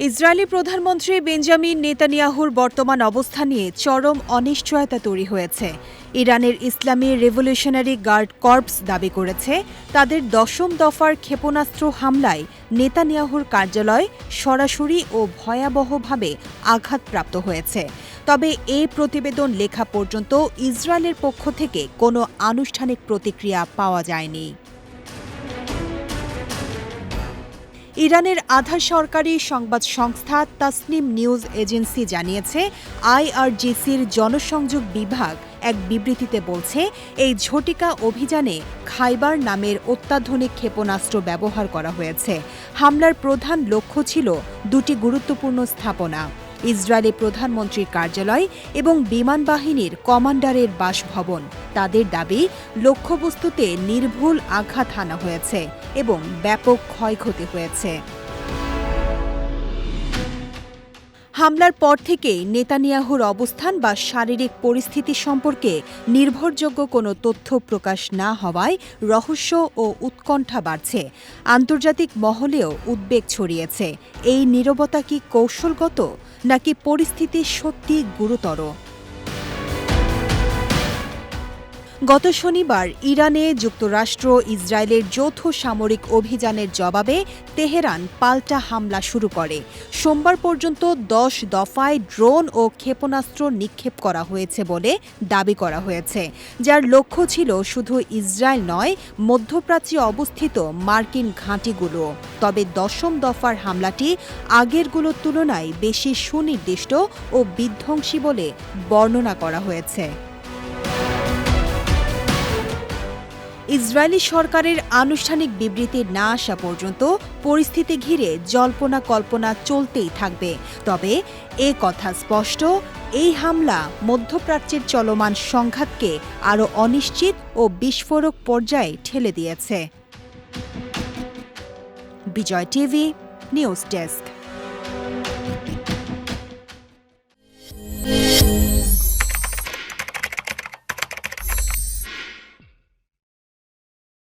Israeli প্রধানমন্ত্রী Benjamin নেতানিয়াহুর বর্তমান অবস্থা নিয়ে চরম অনিশ্চয়তা তৈরি হয়েছে। ইরানের ইসলামী রেভলিউশনারি গার্ড কর্পস দাবি করেছে, তাদের ১০ম দফার ক্ষেপণাস্ত্র হামলায় নেতানিয়াহুর কার্যালয় সরাসরি ও ভয়াবহভাবে আঘাতপ্রাপ্ত হয়েছে। তবে এ প্রতিবেদন লেখা পর্যন্ত ইসরায়েলের পক্ষ থেকে কোনো আনুষ্ঠানিক প্রতিক্রিয়া পাওয়া যায়নি। ইরানের আধা সরকারি সংবাদ সংস্থা তাসনিম নিউজ এজেন্সি জানিয়েছে, আইআরজিসির জনসংযোগ বিভাগ এক বিবৃতিতে বলছে, এই ঝটিকা অভিযানে খাইবার নামের অত্যাধুনিক ক্ষেপণাস্ত্র ব্যবহার করা হয়েছে। হামলার প্রধান লক্ষ্য ছিল দুটি গুরুত্বপূর্ণ স্থাপনা, ইসরায়েলি প্রধানমন্ত্রীর কার্যালয় এবং বিমান বাহিনীর কমান্ডারের বাসভবন। তাদের দাবি, লক্ষ্যবস্তুতে নির্ভুল আঘাত হানা হয়েছে এবং ব্যাপক ক্ষয়ক্ষতি হয়েছে। হামলার পর থেকেই নেতানিয়াহুর অবস্থান বা শারীরিক পরিস্থিতি সম্পর্কে নির্ভরযোগ্য কোনো তথ্য প্রকাশ না হওয়ায় রহস্য ও উৎকণ্ঠা বাড়ছে। আন্তর্জাতিক মহলেও উদ্বেগ ছড়িয়েছে। এই নীরবতা কি কৌশলগত, নাকি পরিস্থিতি সত্যি গুরুতর? গত শনিবার ইরানে যুক্তরাষ্ট্র ইসরায়েলের যৌথ সামরিক অভিযানের জবাবে তেহরান পাল্টা হামলা শুরু করে। সোমবার পর্যন্ত ১০ দফায় ড্রোন ও ক্ষেপণাস্ত্র নিক্ষেপ করা হয়েছে বলে দাবি করা হয়েছে, যার লক্ষ্য ছিল শুধু ইসরায়েল নয়, মধ্যপ্রাচ্যে অবস্থিত মার্কিন ঘাঁটিগুলো। তবে ১০ম দফার হামলাটি আগেরগুলোর তুলনায় বেশি সুনির্দিষ্ট ও বিধ্বংসী বলে বর্ণনা করা হয়েছে। ইসরায়েলি সরকারের আনুষ্ঠানিক বিবৃতি না আসা পর্যন্ত পরিস্থিতি ঘিরে জল্পনা কল্পনা চলতেই থাকবে। তবে এ কথা স্পষ্ট, এই হামলা মধ্যপ্রাচ্যের চলমান সংঘাতকে আরও অনিশ্চিত ও বিস্ফোরক পর্যায়ে ঠেলে দিয়েছে। বিজয় টিভি নিউজ ডেস্ক।